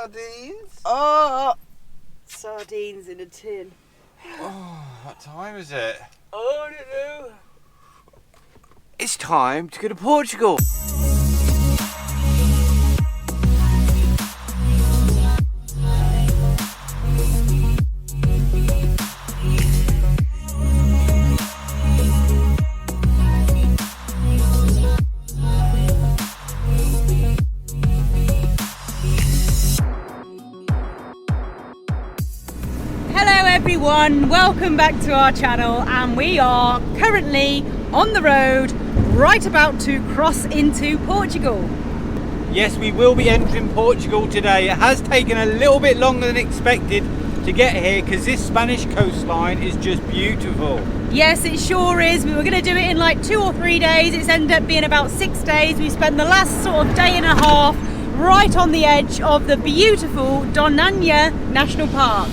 sardines? Oh, sardines in a tin. Oh, what time is it? Oh, I don't know. It's time to go to Portugal. Everyone, welcome back to our channel, and we are currently on the road right about to cross into Portugal. Yes, we will be entering Portugal today. It has taken a little bit longer than expected to get here because this Spanish coastline is just beautiful. Yes, it sure is. We were going to do it in like 2 or 3 days. It's ended up being about 6 days. We spent the last sort of day and a half right on the edge of the beautiful Donana National Park.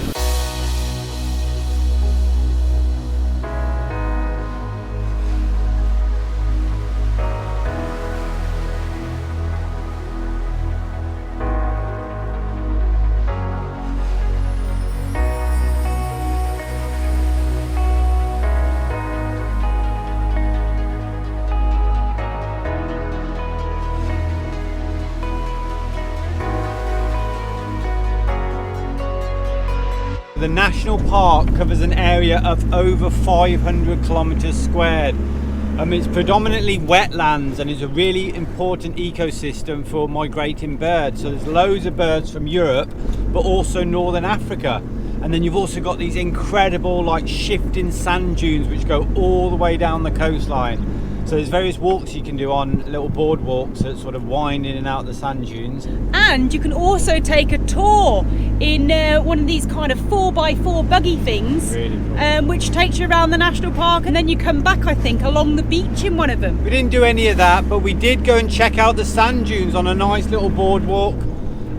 The national park covers an area of over 500 kilometers squared. It's predominantly wetlands and is a really important ecosystem for migrating birds. So there's loads of birds from Europe, but also Northern Africa. And then you've also got these incredible like shifting sand dunes which go all the way down the coastline. So there's various walks you can do on little boardwalks that sort of wind in and out the sand dunes. And you can also take a tour in one of these kind of 4x4 buggy things, Really cool. which takes you around the national park, and then you come back, I think, along the beach in one of them. We didn't do any of that, but we did go and check out the sand dunes on a nice little boardwalk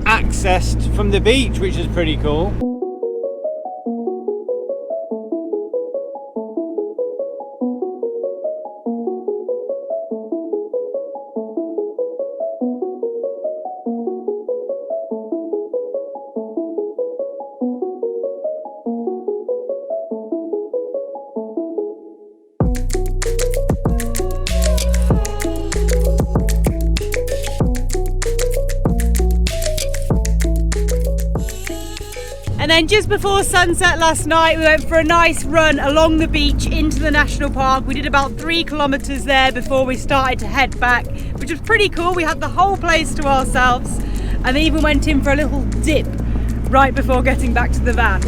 accessed from the beach, which is pretty cool. And then just before sunset last night, we went for a nice run along the beach into the national park. We did about 3 kilometers there before we started to head back, which was pretty cool. We had the whole place to ourselves, and they even went in for a little dip right before getting back to the van.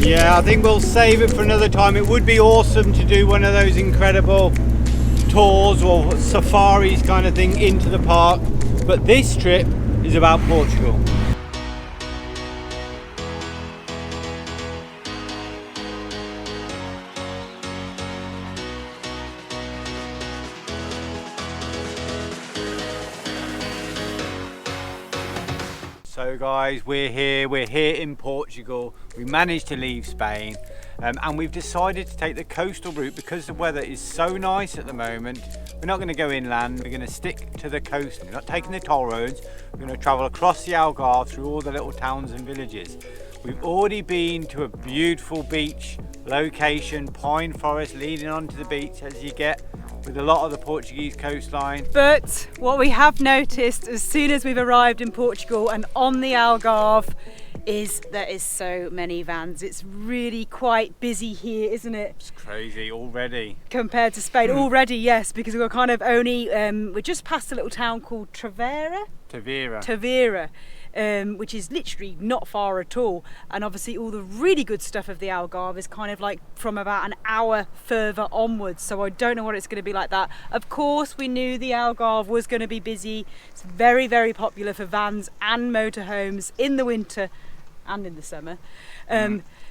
Yeah, I think we'll save it for another time. It would be awesome to do one of those incredible tours or safaris kind of thing into the park, but this trip is about Portugal. So guys, we're here in Portugal. We managed to leave Spain. And we've decided to take the coastal route because the weather is so nice at the moment. We're not going to go inland, we're going to stick to the coast. We're not taking the toll roads, we're going to travel across the Algarve through all the little towns and villages. We've already been to a beautiful beach location, pine forest leading onto the beach as you get with a lot of the Portuguese coastline. But what we have noticed as soon as we've arrived in Portugal and on the Algarve is there is so many vans. It's really quite busy here, isn't it? It's crazy already. Compared to Spain. Already, yes, because we're kind of only, we're just past a little town called Tavera, which is literally not far at all. And obviously all the really good stuff of the Algarve is kind of like from about an hour further onwards. So I don't know what it's going to be like that. Of course, we knew the Algarve was going to be busy. It's very, very popular for vans and motorhomes in the winter and in the summer.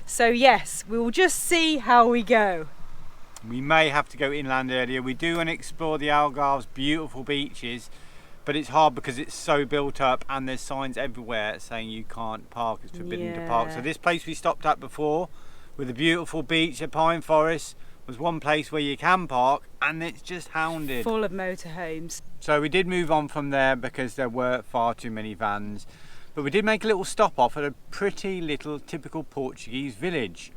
So yes, we will just see how we go. We may have to go inland earlier. We do want to explore the Algarve's beautiful beaches, but it's hard because it's so built up and there's signs everywhere saying you can't park, it's forbidden to park. So this place we stopped at before with a beautiful beach, a pine forest, was one place where you can park, and it's just hounded. Full of motorhomes. So we did move on from there because there were far too many vans. But we did make a little stop off at a pretty little typical Portuguese village.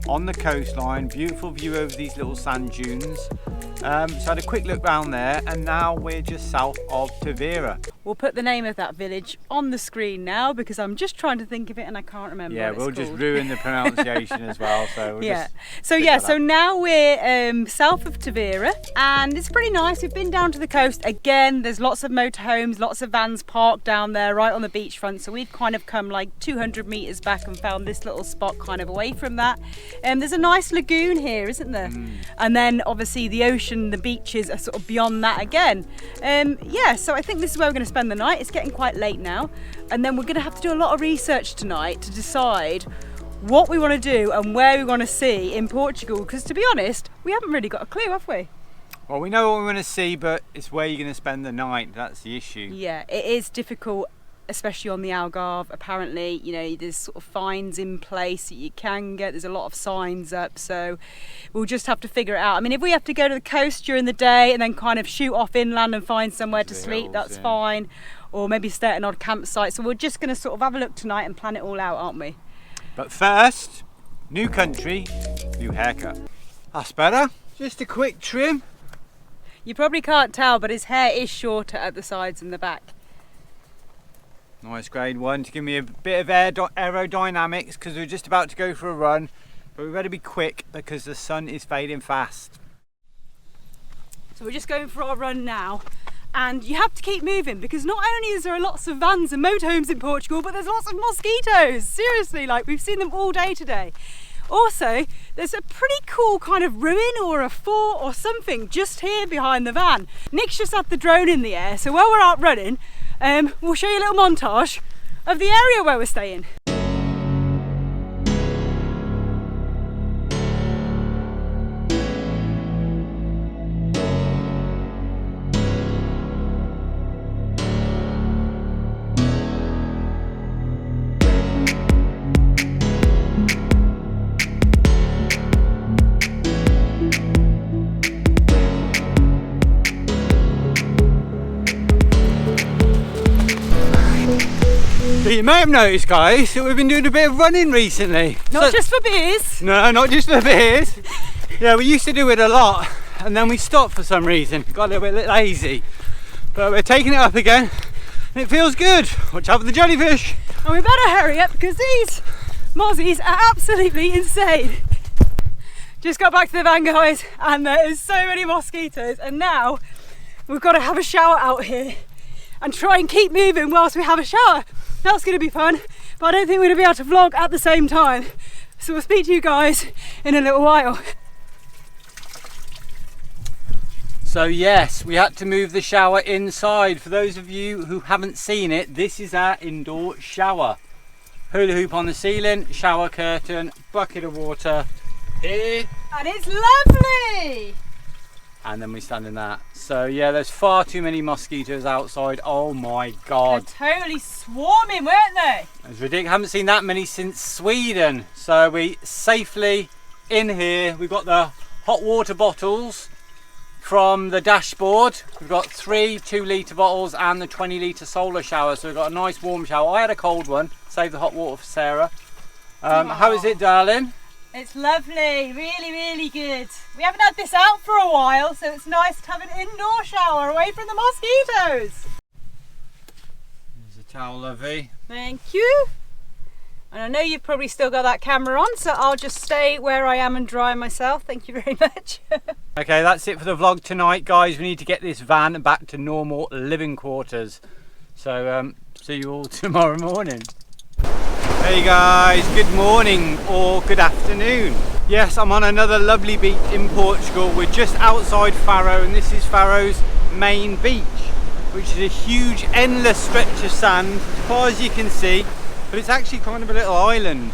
On the coastline, beautiful view over these little sand dunes. So I had a quick look round there, and now we're just south of Tavira. We'll put the name of that village on the screen now because I'm just trying to think of it and I can't remember. Yeah, what it's we'll just called. ruin the pronunciation as well. So we'll yeah. just So now we're south of Tavira, and it's pretty nice. We've been down to the coast again. There's lots of motorhomes, lots of vans parked down there right on the beachfront. So we've kind of come like 200 meters back and found this little spot kind of away from that. There's a nice lagoon here, isn't there? And then obviously the ocean, the beaches are sort of beyond that again. Yeah, so I think this is where we're going to spend the night. It's getting quite late now, and then we're going to have to do a lot of research tonight to decide what we want to do and where we want to see in Portugal, because to be honest, we haven't really got a clue, have we? Well, we know what we want to see, but it's where you're going to spend the night. That's the issue. Yeah, it is difficult, especially on the Algarve. Apparently, you know, there's sort of fines in place that you can get. There's a lot of signs up, so we'll just have to figure it out. I mean, if we have to go to the coast during the day and then kind of shoot off inland and find somewhere to sleep, that's fine. Or maybe stay at an odd campsite. So we're just going to sort of have a look tonight and plan it all out, aren't we? But first, new country, new haircut. That's better. Just a quick trim. You probably can't tell, but his hair is shorter at the sides and the back. Nice grade one to give me a bit of aerodynamics because we're just about to go for a run, but we better be quick because the sun is fading fast. So we're just going for our run now, and you have to keep moving because not only is there lots of vans and motorhomes in Portugal, but there's lots of mosquitoes. Seriously, like we've seen them all day today. Also, there's a pretty cool kind of ruin or a fort or something just here behind the van. Nick's just had the drone in the air, so while we're out running, we'll show you a little montage of the area where we're staying. So you may have noticed, guys, that we've been doing a bit of running recently. Not just for beers. No, not just for beers. Yeah, we used to do it a lot, and then we stopped for some reason. Got a little bit lazy. But we're taking it up again, and it feels good. Watch out for the jellyfish. And we better hurry up because these mozzies are absolutely insane. Just got back to the van, guys, and there is so many mosquitoes, and now we've got to have a shower out here and try and keep moving whilst we have a shower. That's going to be fun, but I don't think we're going to be able to vlog at the same time. So we'll speak to you guys in a little while. So yes, we had to move the shower inside. For those of you who haven't seen it, this is our indoor shower. Hula hoop on the ceiling, shower curtain, bucket of water here. And it's lovely! And then we stand in that. So yeah, there's far too many mosquitoes outside. Oh my God. They're totally swarming, weren't they? It's ridiculous. Haven't seen that many since Sweden. So we safely in here. We've got the hot water bottles from the dashboard. We've got 3 2-litre bottles and the 20-litre solar shower. So we've got a nice warm shower. I had a cold one. Save the hot water for Sarah. How is it, darling? It's lovely, really, really good. We haven't had this out for a while, so it's nice to have an indoor shower away from the mosquitoes. There's a towel, lovey. Thank you. And I know you've probably still got that camera on, so I'll just stay where I am and dry myself. Thank you very much. Okay, that's it for the vlog tonight, guys. We need to get this van back to normal living quarters. So see you all tomorrow morning. Hey guys, good morning or good afternoon. Yes, I'm on another lovely beach in Portugal. We're just outside Faro, and this is Faro's main beach, which is a huge endless stretch of sand as far as you can see, but it's actually kind of a little island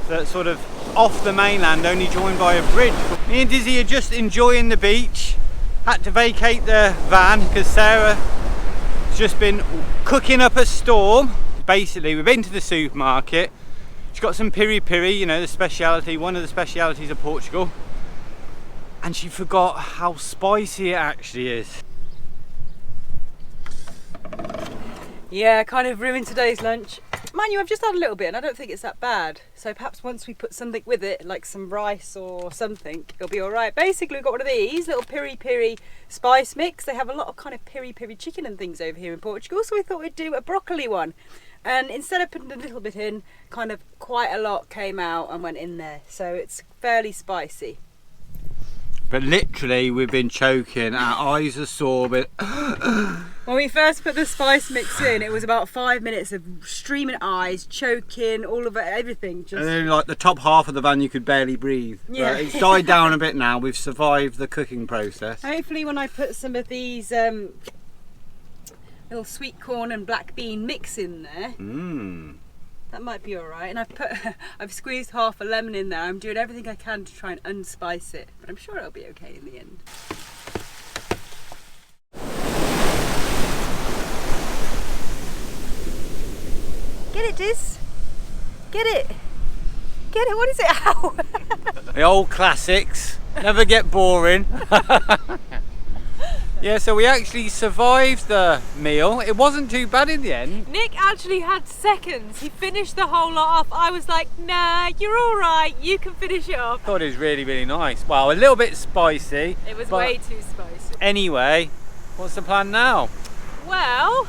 that's sort of off the mainland, only joined by a bridge. Me and Dizzee are just enjoying the beach. Had to vacate the van because Sarah's just been cooking up a storm. Basically, we've been to the supermarket. She's got some piri-piri, you know, the speciality, one of the specialities of Portugal. And she forgot how spicy it actually is. Yeah, kind of ruined today's lunch. Mind you, I've just had a little bit and I don't think it's that bad. So perhaps once we put something with it, like some rice or something, it'll be all right. Basically, we've got one of these little piri-piri spice mix. They have a lot of kind of piri-piri chicken and things over here in Portugal. So we thought we'd do a broccoli one. And instead of putting a little bit in, kind of quite a lot came out and went in there. So it's fairly spicy. But literally, we've been choking. Our eyes are sore. But when we first put the spice mix in, it was about 5 minutes of streaming eyes, choking, all of it, everything. Just... And then, like the top half of the van, you could barely breathe. Yeah. But it's died down a bit now. We've survived the cooking process. Hopefully, when I put some of these little sweet corn and black bean mix in there, that might be all right. And I've squeezed half a lemon in there. I'm doing everything I can to try and unspice it, but I'm sure it'll be okay in the end. Get it, Diz. Get it. Get it. What is it? Ow. The old classics. Never get boring. Yeah, so we actually survived the meal. It wasn't too bad in the end. Nick actually had seconds. He finished the whole lot off. I was like, nah, you're all right. You can finish it off. I thought it was really, really nice. Well, a little bit spicy. It was way too spicy. Anyway, what's the plan now? Well,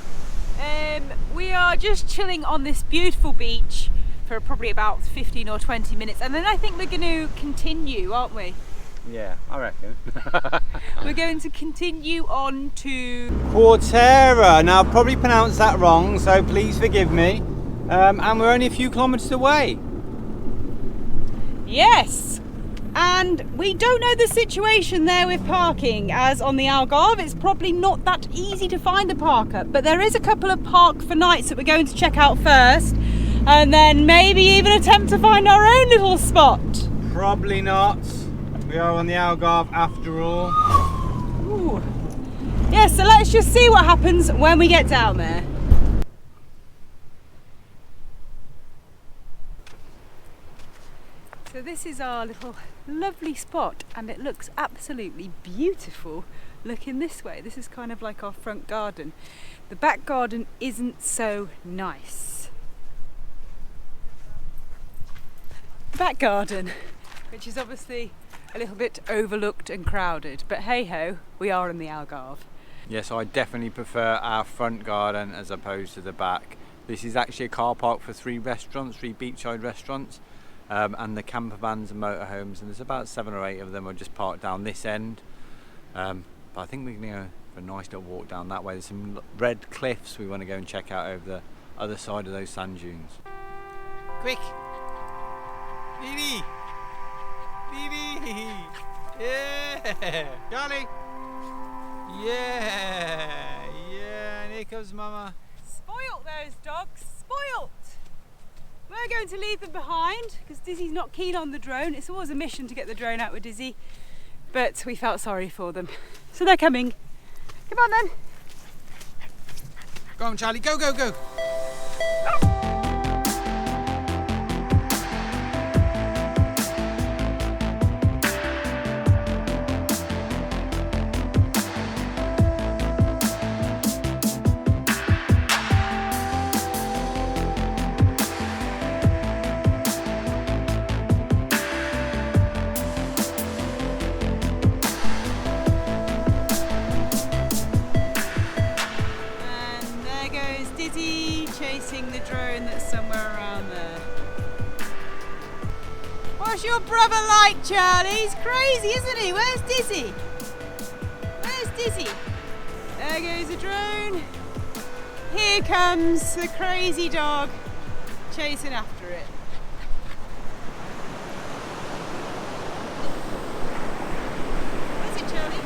we are just chilling on this beautiful beach for probably about 15 or 20 minutes. And then I think we're going to continue, aren't we? Yeah, I reckon. We're going to continue on to Quartera. Now, I've probably pronounced that wrong, so please forgive me. And we're only a few kilometres away. Yes, and we don't know the situation there with parking, as on the Algarve it's probably not that easy to find a parker, but there is a couple of park for nights that we're going to check out first, and then maybe even attempt to find our own little spot. Probably not. We are on the Algarve after all. Ooh. Yeah, so let's just see what happens when we get down there. So this is our little lovely spot and it looks absolutely beautiful looking this way. This is kind of like our front garden. The back garden isn't so nice. The back garden, which is obviously a little bit overlooked and crowded, but hey ho, we are in the Algarve. Yes, I definitely prefer our front garden as opposed to the back. This is actually a car park for 3 restaurants, 3 beachside restaurants, and the camper vans and motorhomes, and there's about 7 or 8 of them are just parked down this end. But I think we're going to go for a nice little walk down that way. There's some red cliffs we want to go and check out over the other side of those sand dunes. Quick! Vinny! Vinny! Yeah! Charlie! Yeah! Yeah! And here comes Mama. Spoilt, those dogs, spoilt! We're going to leave them behind because Dizzy's not keen on the drone. It's always a mission to get the drone out with Dizzee, but we felt sorry for them. So they're coming. Come on then. Go on, Charlie, go, go, go! Chasing the drone that's somewhere around there. What's your brother like, Charlie? He's crazy, isn't he? Where's Dizzee? Where's Dizzee? There goes the drone. Here comes the crazy dog chasing after it. Where's it, Charlie?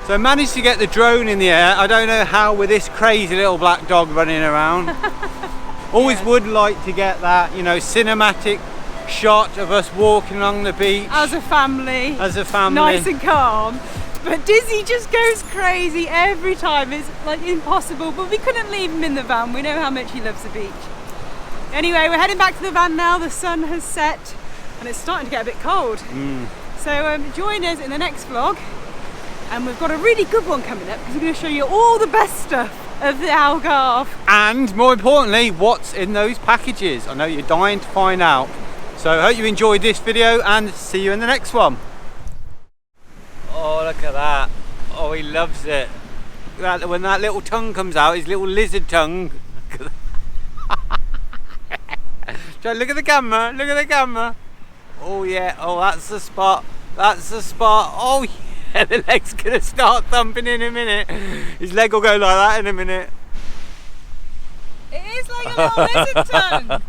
So I managed to get the drone in the air. I don't know how with this crazy little black dog running around. Always would like to get that, you know, cinematic shot of us walking along the beach. As a family. As a family. Nice and calm. But Dizzee just goes crazy every time. It's like impossible, but we couldn't leave him in the van. We know how much he loves the beach. Anyway, we're heading back to the van now. The sun has set and it's starting to get a bit cold. So join us in the next vlog. And we've got a really good one coming up because we're going to show you all the best stuff of the Algarve. And more importantly, what's in those packages. I know you're dying to find out. So I hope you enjoyed this video and see you in the next one. Oh, look at that. Oh, he loves it. When that little tongue comes out, his little lizard tongue. Look at the camera, look at the camera. Oh yeah, oh that's the spot. That's the spot. Oh yeah. The leg's gonna start thumping in a minute. His leg will go like that in a minute. It is like a little lizard tongue.